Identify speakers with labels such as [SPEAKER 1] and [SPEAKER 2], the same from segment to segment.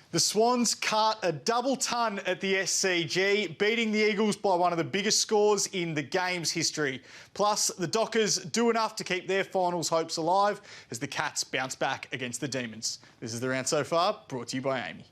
[SPEAKER 1] The Swans cut a double ton at the SCG, beating the Eagles by one of the biggest scores in the game's history. Plus, the Dockers do enough to keep their finals hopes alive as the Cats bounce back against the Demons. This is The Round So Far, brought to you by AAMI.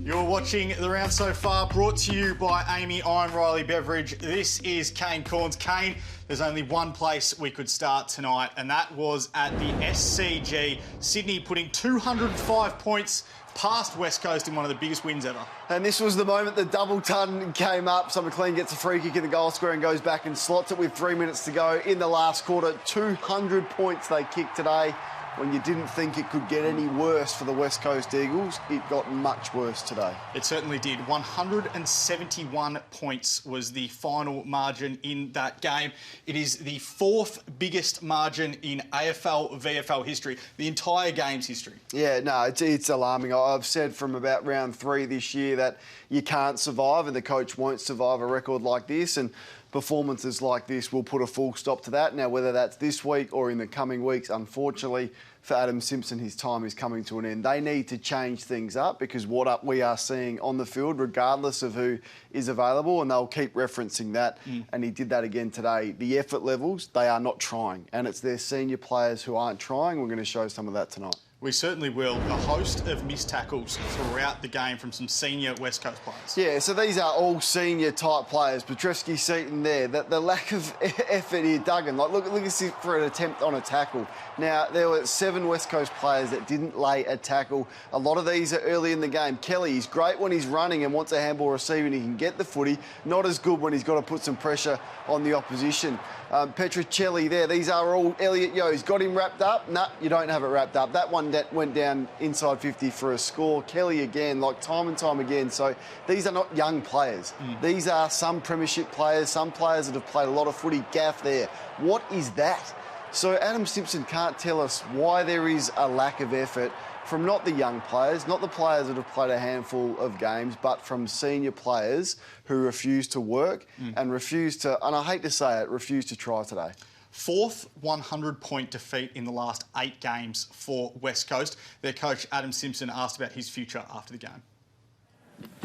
[SPEAKER 1] You're watching The Round So Far, brought to you by AAMI, I'm Riley Beveridge. This is Kane Cornes. Kane, there's only one place we could start tonight, and that was at the SCG. Sydney putting 205 points past West Coast in one of the biggest wins ever.
[SPEAKER 2] And this was the moment the double ton came up. Summer Clean gets a free kick in the goal square and goes back and slots it with 3 minutes to go in the last quarter. 200 points they kicked today. When you didn't think it could get any worse for the West Coast Eagles, it got much worse today.
[SPEAKER 1] It certainly did. 171 points was the final margin in that game. It is the fourth biggest margin in AFL, VFL history, the entire game's history.
[SPEAKER 2] Yeah, no, it's alarming. I've said from about round 3 this year that you can't survive and the coach won't survive a record like this, and performances like this will put a full stop to that. Now, whether that's this week or in the coming weeks, unfortunately, for Adam Simpson, his time is coming to an end. They need to change things up because what we are seeing on the field, regardless of who is available, and they'll keep referencing that, and he did that again today. The effort levels, they are not trying, and it's their senior players who aren't trying. We're going to show some of that tonight.
[SPEAKER 1] We certainly will. A host of missed tackles throughout the game from some senior West Coast players. Yeah,
[SPEAKER 2] so these are all senior type players. Petreski, Seaton there. The lack of effort here, Duggan. Look at this for an attempt on a tackle. Now, there were 7 West Coast players that didn't lay a tackle. A lot of these are early in the game. Kelly, he's great when he's running and wants a handball receiver and he can get the footy. Not as good when he's got to put some pressure on the opposition. Petrocelli there. These are all Elliot Yeo's got him wrapped up. Nah, you don't have it wrapped up. That one that went down inside 50 for a score. Kelly again, like time and time again. So these are not young players. These are some premiership players, some players that have played a lot of footy. Gaff there. What is that? So Adam Simpson can't tell us why there is a lack of effort from not the young players, not the players that have played a handful of games, but from senior players who refuse to work and refuse to, and I hate to say it, refuse to try today.
[SPEAKER 1] Fourth 100-point defeat in the last 8 games for West Coast. Their coach, Adam Simpson, asked about his future after the game.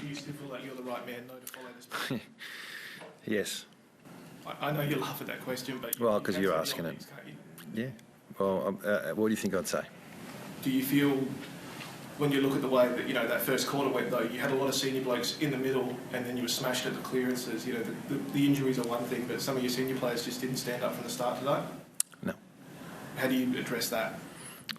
[SPEAKER 3] Do you still feel like you're the right man, though, to follow this plan?
[SPEAKER 4] Yes.
[SPEAKER 3] I know you laugh at that question, but...
[SPEAKER 4] Well, because you're asking it. Yeah. Well, what do you think I'd say?
[SPEAKER 3] Do you feel, when you look at the way that, that first quarter went, though, you had a lot of senior blokes in the middle and then you were smashed at the clearances. The injuries are one thing, but some of your senior players just didn't stand up from the start today?
[SPEAKER 4] No.
[SPEAKER 3] How do you address that?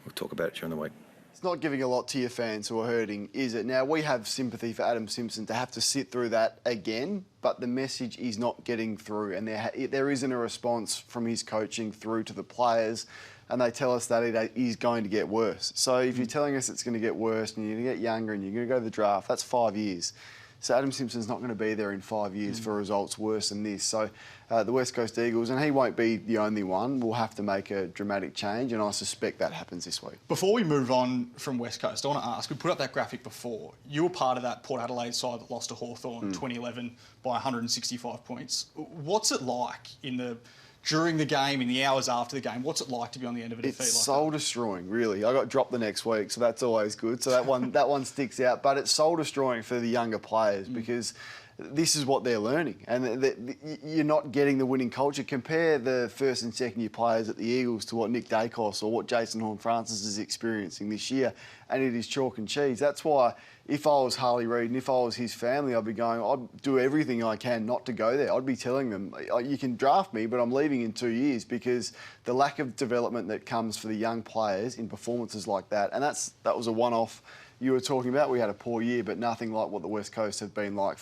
[SPEAKER 4] We'll talk about it during the week.
[SPEAKER 2] It's not giving a lot to your fans who are hurting, is it? Now, we have sympathy for Adam Simpson to have to sit through that again, but the message is not getting through, and there isn't a response from his coaching through to the players, and they tell us that it is going to get worse. So if you're telling us it's going to get worse and you're going to get younger and you're going to go to the draft, that's 5 years. So Adam Simpson's not going to be there in 5 years for results worse than this. So the West Coast Eagles, and he won't be the only one, will have to make a dramatic change, and I suspect that happens this week.
[SPEAKER 1] Before we move on from West Coast, I want to ask, we put up that graphic before. You were part of that Port Adelaide side that lost to Hawthorn 2011 by 165 points. What's it like during the game, in the hours after the game? What's it like to be on the end of a defeat like that?
[SPEAKER 2] It's soul-destroying, really. I got dropped the next week, so that's always good. So that one sticks out. But it's soul-destroying for the younger players because this is what they're learning. And you're not getting the winning culture. Compare the first and second year players at the Eagles to what Nick Dacos or what Jason Horne-Francis is experiencing this year, and it is chalk and cheese. That's why if I was Harley Reid and if I was his family, I'd be going, I'd do everything I can not to go there. I'd be telling them, you can draft me, but I'm leaving in 2 years, because the lack of development that comes for the young players in performances like that, and that was a one-off you were talking about. We had a poor year, but nothing like what the West Coast have been like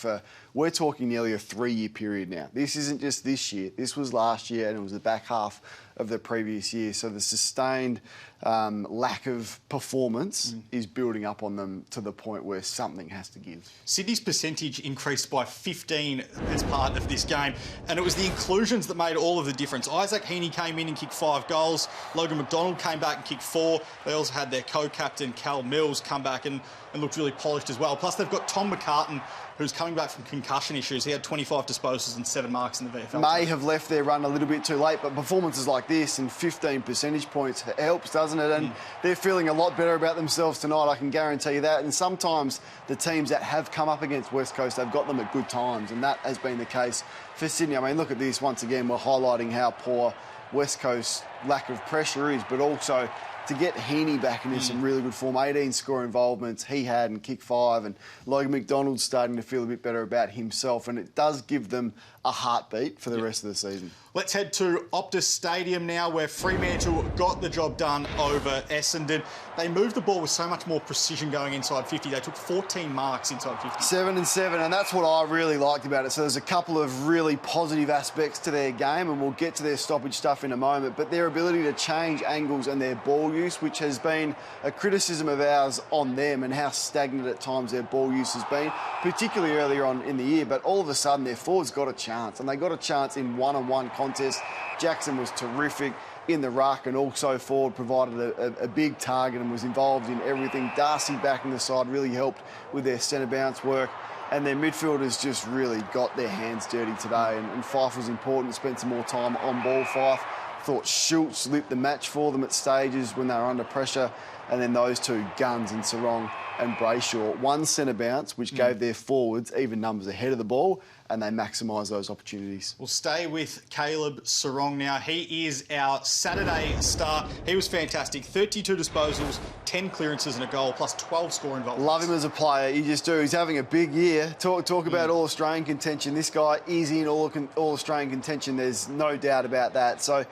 [SPEAKER 2] we're talking nearly a 3-year period now. This isn't just this year. This was last year, and it was the back half of the previous year. So the sustained lack of performance is building up on them to the point where something has to give.
[SPEAKER 1] Sydney's percentage increased by 15 as part of this game, and it was the inclusions that made all of the difference. Isaac Heaney came in and kicked 5 goals. Logan McDonald came back and kicked 4. They also had their co-captain, Cal Mills, come back back and looked really polished as well. Plus, they've got Tom McCartan, who's coming back from concussion issues. He had 25 disposals and 7 marks in the VFL.
[SPEAKER 2] May have left their run a little bit too late, but performances like this and 15 percentage points helps, doesn't it? And they're feeling a lot better about themselves tonight, I can guarantee you that. And sometimes the teams that have come up against West Coast, they've got them at good times, and that has been the case for Sydney. I mean, look at this. Once again, we're highlighting how poor West Coast's lack of pressure is, but also to get Heaney back into some really good form, 18 score involvements he had and kick 5, and Logan McDonald's starting to feel a bit better about himself, and it does give them a heartbeat for the rest of the season.
[SPEAKER 1] Let's head to Optus Stadium now, where Fremantle got the job done over Essendon. They moved the ball with so much more precision going inside 50. They took 14 marks inside 50.
[SPEAKER 2] 7 and 7, and that's what I really liked about it. So there's a couple of really positive aspects to their game, and we'll get to their stoppage stuff in a moment, but their ability to change angles and their ball use, which has been a criticism of ours on them and how stagnant at times their ball use has been, particularly earlier on in the year. But all of a sudden their forwards got a chance, and they got a chance in one-on-one contest. Jackson was terrific in the ruck, and also forward provided a big target and was involved in everything. Darcy back in the side really helped with their centre bounce work, and their midfielders just really got their hands dirty today, and Fife was important. Spent some more time on ball, Fife. Thought Schultz lit the match for them at stages when they were under pressure, and then those two guns in Sarong and Brayshaw. One centre bounce, which gave their forwards even numbers ahead of the ball, and they maximised those opportunities.
[SPEAKER 1] We'll stay with Caleb Sarong now. He is our Saturday star. He was fantastic. 32 disposals, 10 clearances and a goal, plus 12 score involvements.
[SPEAKER 2] Love him as a player. You just do. He's having a big year. Talk about All-Australian contention. This guy is in All-Australian contention. There's no doubt about that. So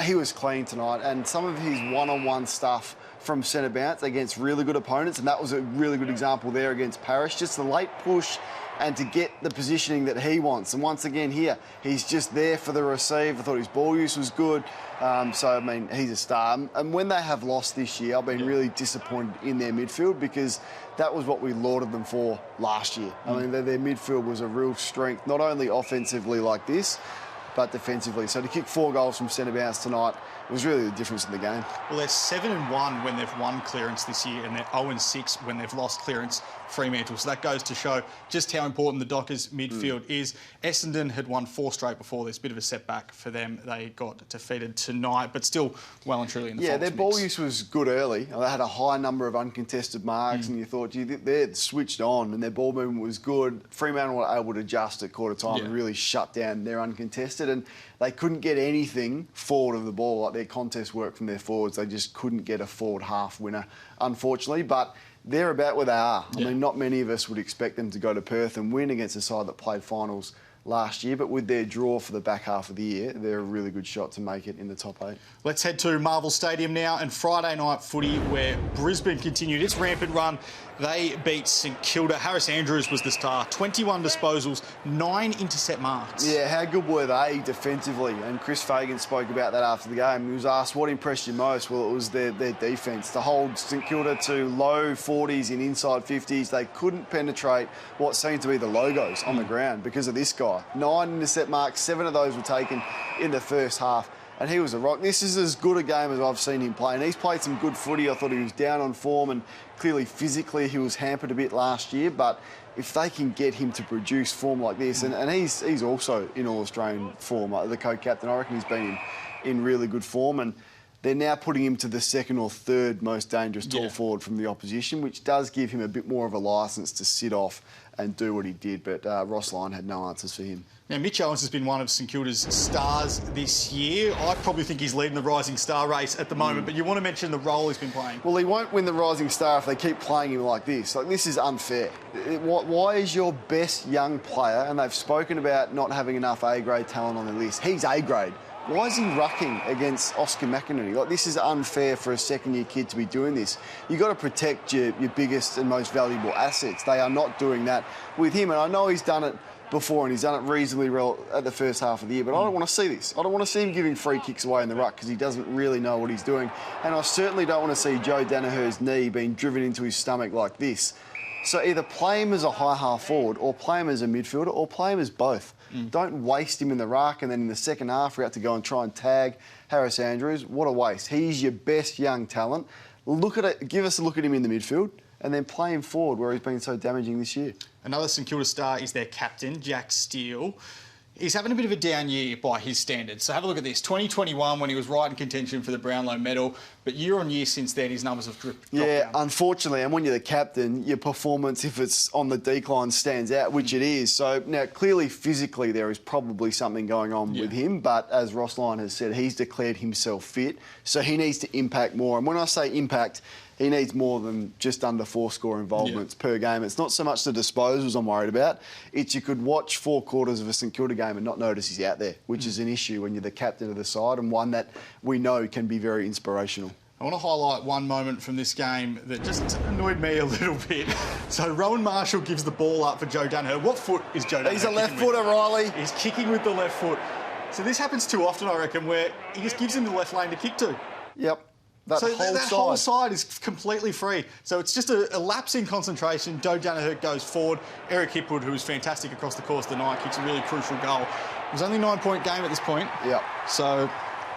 [SPEAKER 2] he was clean tonight, and some of his one-on-one stuff from centre bounce against really good opponents, and that was a really good example there against Parrish. Just the late push and to get the positioning that he wants. And once again here, he's just there for the receive. I thought his ball use was good. So, I mean, he's a star. And when they have lost this year, I've been really disappointed in their midfield, because that was what we lauded them for last year. I mean, their midfield was a real strength, not only offensively like this, but defensively. So to kick 4 goals from centre bounce tonight was really the difference in the game.
[SPEAKER 1] Well, they're 7-1 when they've won clearance this year, and they're 0-6 when they've lost clearance, Fremantle. So that goes to show just how important the Dockers midfield is. Essendon had won 4 straight before this. Bit of a setback for them. They got defeated tonight, but still well and truly in the
[SPEAKER 2] Yeah,
[SPEAKER 1] Fox
[SPEAKER 2] their
[SPEAKER 1] mix.
[SPEAKER 2] ball use was good early. They had a high number of uncontested marks, and you thought, gee, they're switched on, and their ball movement was good. Fremantle were able to adjust at quarter time and really shut down their uncontested, and they couldn't get anything forward of the ball. Like their contest work from their forwards, they just couldn't get a forward half winner, unfortunately. But they're about where they are. I mean, not many of us would expect them to go to Perth and win against a side that played finals last year, but with their draw for the back half of the year, they're a really good shot to make it in the top 8.
[SPEAKER 1] Let's head to Marvel Stadium now, and Friday night footy, where Brisbane continued its rampant run. They beat St Kilda. Harris Andrews was the star. 21 disposals, 9 intercept marks.
[SPEAKER 2] Yeah, how good were they defensively? And Chris Fagan spoke about that after the game. He was asked, what impressed you most? Well, it was their defence. To hold St Kilda to low 40s in inside 50s, they couldn't penetrate what seemed to be the logos on the ground because of this guy. 9 intercept marks, 7 of those were taken in the first half. And he was a rock. This is as good a game as I've seen him play. And he's played some good footy. I thought he was down on form, and clearly physically he was hampered a bit last year. But if they can get him to produce form like this, and he's also in All-Australian form, the co-captain, I reckon he's been in really good form. And they're now putting him to the 2nd or 3rd most dangerous tall forward from the opposition, which does give him a bit more of a licence to sit off and do what he did. But Ross Lyon had no answers for him.
[SPEAKER 1] Now, Mitch Owens has been one of St Kilda's stars this year. I probably think he's leading the Rising Star race at the moment, but you want to mention the role he's been playing.
[SPEAKER 2] Well, he won't win the Rising Star if they keep playing him like this. Like, this is unfair. Why is your best young player, and they've spoken about not having enough A-grade talent on the list, he's A-grade. Why is he rucking against Oscar McInerney? Like, this is unfair for a second-year kid to be doing this. You've got to protect your biggest and most valuable assets. They are not doing that with him, and I know he's done it before, and he's done it reasonably well at the first half of the year, but I don't want to see this. I don't want to see him giving free kicks away in the ruck because he doesn't really know what he's doing. And I certainly don't want to see Joe Donahue's knee being driven into his stomach like this. So either play him as a high half forward, or play him as a midfielder, or play him as both. Don't waste him in the ruck, and then in the second half we have to go and try and tag Harris Andrews. What a waste. He's your best young talent. Look at it. Give us a look at him in the midfield, and then play him forward where he's been so damaging this year.
[SPEAKER 1] Another St Kilda star is their captain, Jack Steele. He's having a bit of a down year by his standards. So have a look at this. 2021 when he was right in contention for the Brownlow medal, but year on year since then his numbers have dropped down.
[SPEAKER 2] Unfortunately, and when you're the captain, your performance, if it's on the decline, stands out, which it is. So now clearly physically there is probably something going on with him, but as Ross Lyon has said, he's declared himself fit, so he needs to impact more. And when I say impact, he needs more than just under 4 score involvements per game. It's not so much the disposals I'm worried about. It's you could watch 4 quarters of a St Kilda game and not notice he's out there, which is an issue when you're the captain of the side and one that we know can be very inspirational.
[SPEAKER 1] I want to highlight one moment from this game that just annoyed me a little bit. So Rowan Marshall gives the ball up for Joe Donahue. What foot is Joe Donahue?
[SPEAKER 2] He's a left footer, Riley.
[SPEAKER 1] He's kicking with the left foot. So this happens too often, I reckon, where he just gives him the left lane to kick to.
[SPEAKER 2] Yep. That
[SPEAKER 1] whole side is completely free. So it's just a lapse in concentration. Joe Donahue goes forward. Eric Hipwood, who was fantastic across the course of the night, kicks a really crucial goal. It was only a 9-point game at this point.
[SPEAKER 2] Yep.
[SPEAKER 1] So...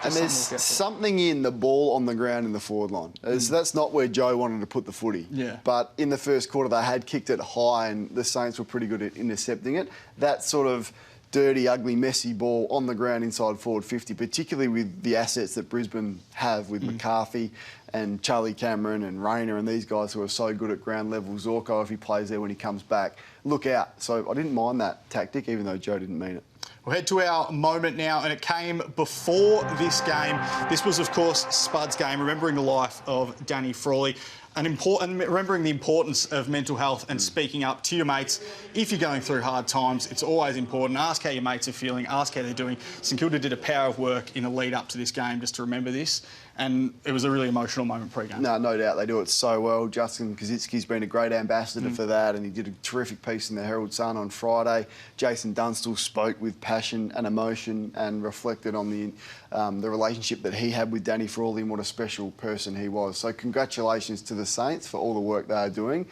[SPEAKER 2] And there's something in the ball on the ground in the forward line. That's not where Joe wanted to put the footy.
[SPEAKER 1] Yeah.
[SPEAKER 2] But in the first quarter, they had kicked it high and the Saints were pretty good at intercepting it. That sort of dirty, ugly, messy ball on the ground inside forward 50, particularly with the assets that Brisbane have with McCarthy and Charlie Cameron and Rayner and these guys who are so good at ground level. Zorko, if he plays there when he comes back, look out. So I didn't mind that tactic, even though Joe didn't mean it.
[SPEAKER 1] We'll head to our moment now, and it came before this game. This was, of course, Spud's game, remembering the life of Danny Frawley. And remembering the importance of mental health and speaking up to your mates. If you're going through hard times, it's always important. Ask how your mates are feeling, ask how they're doing. St Kilda did a power of work in the lead up to this game just to remember this. And it was a really emotional moment pre-game.
[SPEAKER 2] No doubt. They do it so well. Justin Kazitsky's been a great ambassador for that, and he did a terrific piece in the Herald Sun on Friday. Jason Dunstall spoke with passion and emotion and reflected on the relationship that he had with Danny Frawley and what a special person he was. So congratulations to the Saints for all the work they are doing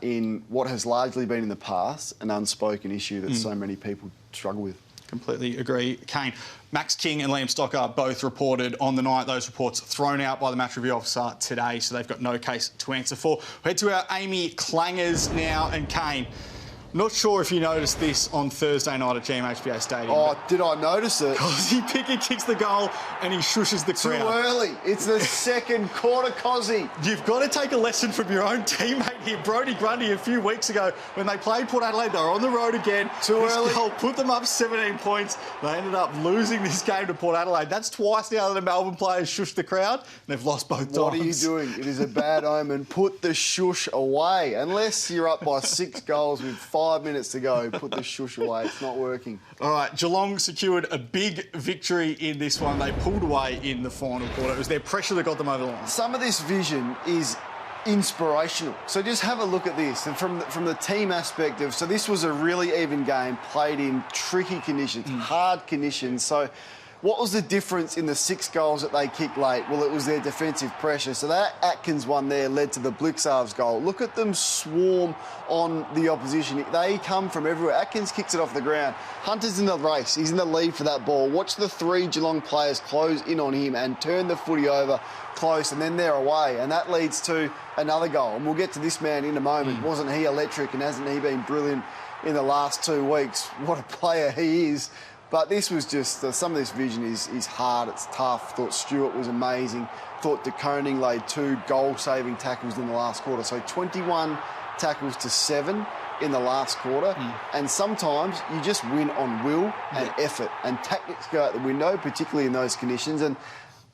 [SPEAKER 2] in what has largely been in the past an unspoken issue that so many people struggle with.
[SPEAKER 1] Completely agree. Kane, Max King and Liam Stocker both reported on the night. Those reports thrown out by the match review officer today, so they've got no case to answer for. We'll head to our AAMI clangers now, and Kane. Not sure if you noticed this on Thursday night at GMHBA Stadium.
[SPEAKER 2] Oh, did I notice it?
[SPEAKER 1] Cozzy Picker kicks the goal and he shushes the crowd.
[SPEAKER 2] Too early. It's the second quarter, Cozzy.
[SPEAKER 1] You've got to take a lesson from your own teammate here, Brodie Grundy, a few weeks ago when they played Port Adelaide. They were on the road again.
[SPEAKER 2] Too early.
[SPEAKER 1] This goal put them up 17 points. They ended up losing this game to Port Adelaide. That's twice now that the Melbourne players shushed the crowd. They've lost both times.
[SPEAKER 2] What are you doing? It is a bad omen. Put the shush away. Unless you're up by 6 goals with 5 minutes to go, put the shush away. It's not working.
[SPEAKER 1] All right, Geelong secured a big victory in this one. They pulled away in the final quarter. It was their pressure that got them over the line.
[SPEAKER 2] Some of this vision is inspirational. So just have a look at this. And from the team aspect of, so this was a really even game, played in tricky conditions, hard conditions. So what was the difference in the 6 goals that they kicked late? Well, it was their defensive pressure. So that Atkins one there led to the Blixarves goal. Look at them swarm on the opposition. They come from everywhere. Atkins kicks it off the ground. Hunter's in the race. He's in the lead for that ball. Watch the 3 Geelong players close in on him and turn the footy over close, and then they're away. And that leads to another goal. And we'll get to this man in a moment. Wasn't he electric, and hasn't he been brilliant in the last 2 weeks? What a player he is. But this was just, some of this vision is hard, it's tough. Thought Stewart was amazing. Thought De Koning laid 2 goal-saving tackles in the last quarter. So 21 tackles to 7 in the last quarter. And sometimes you just win on will and effort. And tactics go out the window, particularly in those conditions. And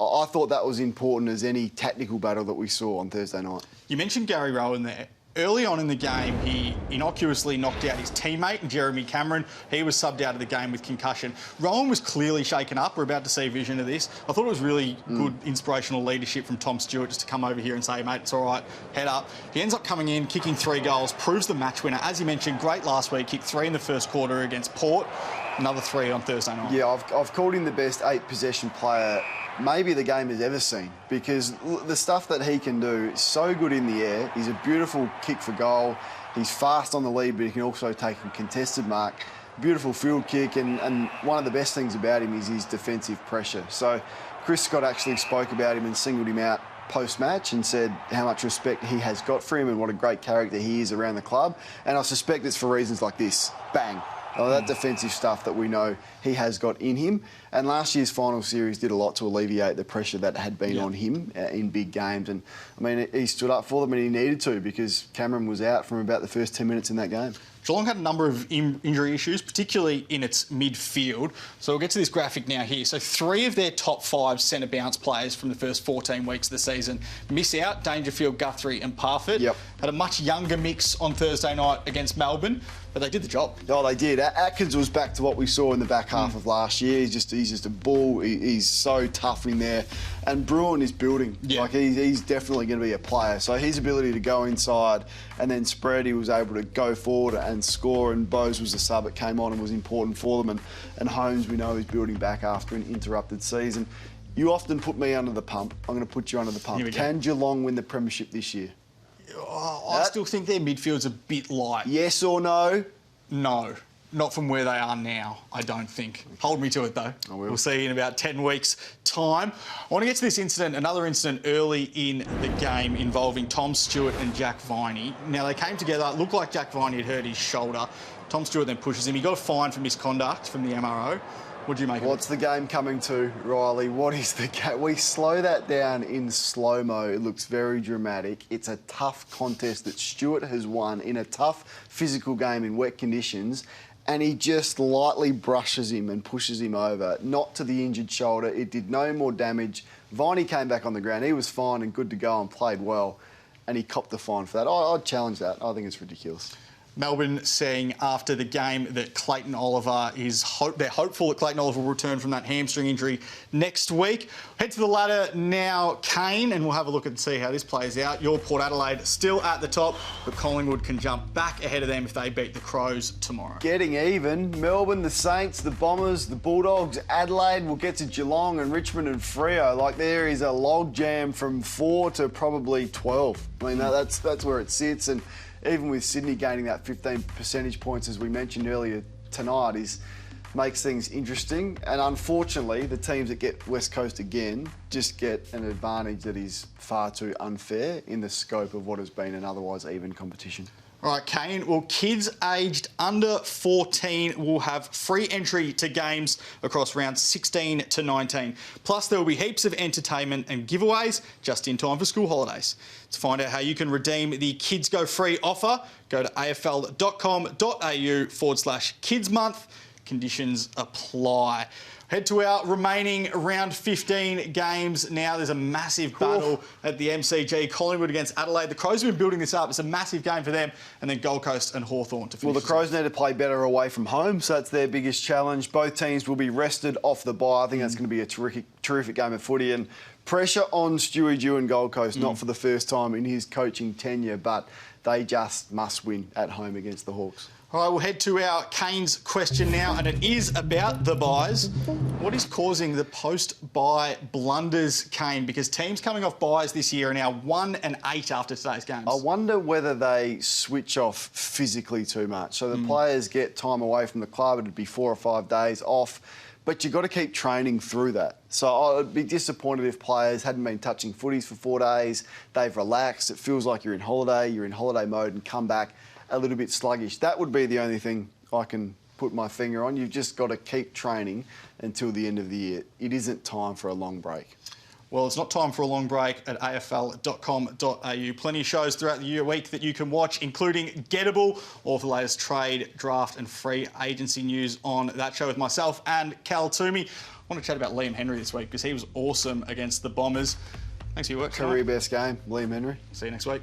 [SPEAKER 2] I thought that was important as any tactical battle that we saw on Thursday night.
[SPEAKER 1] You mentioned Gary Rowan there. Early on in the game, he innocuously knocked out his teammate, Jeremy Cameron. He was subbed out of the game with concussion. Rowan was clearly shaken up. We're about to see a vision of this. I thought it was really good, inspirational leadership from Tom Stewart just to come over here and say, mate, it's all right, head up. He ends up coming in, kicking 3 goals, proves the match winner. As you mentioned, great last week, kicked 3 in the first quarter against Port, another 3 on Thursday night.
[SPEAKER 2] Yeah, I've called him the best 8-possession player maybe the game has ever seen, because the stuff that he can do is so good in the air. He's a beautiful kick for goal. He's fast on the lead, but he can also take a contested mark. Beautiful field kick, and one of the best things about him is his defensive pressure. So Chris Scott actually spoke about him and singled him out post-match and said how much respect he has got for him and what a great character he is around the club. And I suspect it's for reasons like this. Bang. Oh, that defensive stuff that we know he has got in him. And last year's final series did a lot to alleviate the pressure that had been on him in big games. And, I mean, he stood up for them and he needed to because Cameron was out from about the first 10 minutes in that game.
[SPEAKER 1] Geelong had a number of injury issues, particularly in its midfield. So we'll get to this graphic now here. So 3 of their top 5 centre bounce players from the first 14 weeks of the season miss out. Dangerfield, Guthrie and Parfitt.
[SPEAKER 2] Yep.
[SPEAKER 1] Had a much younger mix on Thursday night against Melbourne, but they did the job.
[SPEAKER 2] Oh, they did. Atkins was back to what we saw in the back half of last year. He's just a bull. He's so tough in there. And Bruin is building.
[SPEAKER 1] Yeah.
[SPEAKER 2] Like, he's definitely going to be a player. So his ability to go inside and then spread, he was able to go forward and score. And Bose was the sub that came on and was important for them. And Holmes, we know, is building back after an interrupted season. You often put me under the pump. I'm going to put you under the pump. Can Geelong win the premiership this year?
[SPEAKER 1] I still think their midfield's a bit light.
[SPEAKER 2] Yes or no?
[SPEAKER 1] No. Not from where they are now, I don't think. Hold me to it, though.
[SPEAKER 2] I will.
[SPEAKER 1] We'll see in about 10 weeks' time. I want to get to this incident, another incident early in the game involving Tom Stewart and Jack Viney. Now, they came together. It looked like Jack Viney had hurt his shoulder. Tom Stewart then pushes him. He got a fine for misconduct from the MRO. What do you make of it?
[SPEAKER 2] What's the game coming to, Riley? What is the game? We slow that down in slow-mo. It looks very dramatic. It's a tough contest that Stewart has won in a tough physical game in wet conditions, and he just lightly brushes him and pushes him over, not to the injured shoulder. It did no more damage. Viney came back on the ground. He was fine and good to go and played well, and he copped the fine for that. I'd challenge that. I think it's ridiculous.
[SPEAKER 1] Melbourne saying after the game that Clayton Oliver they're hopeful that Clayton Oliver will return from that hamstring injury next week. Head to the ladder now, Kane, and we'll have a look and see how this plays out. Your Port Adelaide still at the top, but Collingwood can jump back ahead of them if they beat the Crows tomorrow.
[SPEAKER 2] Getting even. Melbourne, the Saints, the Bombers, the Bulldogs, Adelaide. We'll get to Geelong and Richmond and Freo. Like, there is a log jam from 4 to probably 12. I mean, that's where it sits. And even with Sydney gaining that 15 percentage points, as we mentioned earlier tonight, makes things interesting. And unfortunately, the teams that get West Coast again just get an advantage that is far too unfair in the scope of what has been an otherwise even competition.
[SPEAKER 1] All right, Kane. Well, kids aged under 14 will have free entry to games across rounds 16 to 19. Plus, there will be heaps of entertainment and giveaways just in time for school holidays. To find out how you can redeem the Kids Go Free offer, go to afl.com.au/Kids Month. Conditions apply. Head to our remaining round 15 games now. There's a massive battle at the MCG. Collingwood against Adelaide. The Crows have been building this up. It's a massive game for them. And then Gold Coast and Hawthorn to finish.
[SPEAKER 2] Well, the Crows need to play better away from home, so that's their biggest challenge. Both teams will be rested off the bye. I think that's going to be a terrific game of footy. And pressure on Stewie Dew and Gold Coast, not for the first time in his coaching tenure, but they just must win at home against the Hawks.
[SPEAKER 1] All right, we'll head to our Kane's question now, and it is about the buys. What is causing the post-bye blunders, Kane? Because teams coming off buys this year are now 1-8 after today's games.
[SPEAKER 2] I wonder whether they switch off physically too much. So the players get time away from the club. It'd be 4 or 5 days off. But you've got to keep training through that. So I'd be disappointed if players hadn't been touching footies for 4 days. They've relaxed. It feels like you're in holiday mode and come back a little bit sluggish. That would be the only thing I can put my finger on. You've just got to keep training until the end of the year. It isn't time for a long break.
[SPEAKER 1] Well, it's not time for a long break at afl.com.au. Plenty of shows throughout the week that you can watch, including Gettable, all of the latest trade, draft and free agency news on that show with myself and Cal Toomey. I want to chat about Liam Henry this week because he was awesome against the Bombers. Thanks for your work.
[SPEAKER 2] Career best game, Liam Henry.
[SPEAKER 1] See you next week.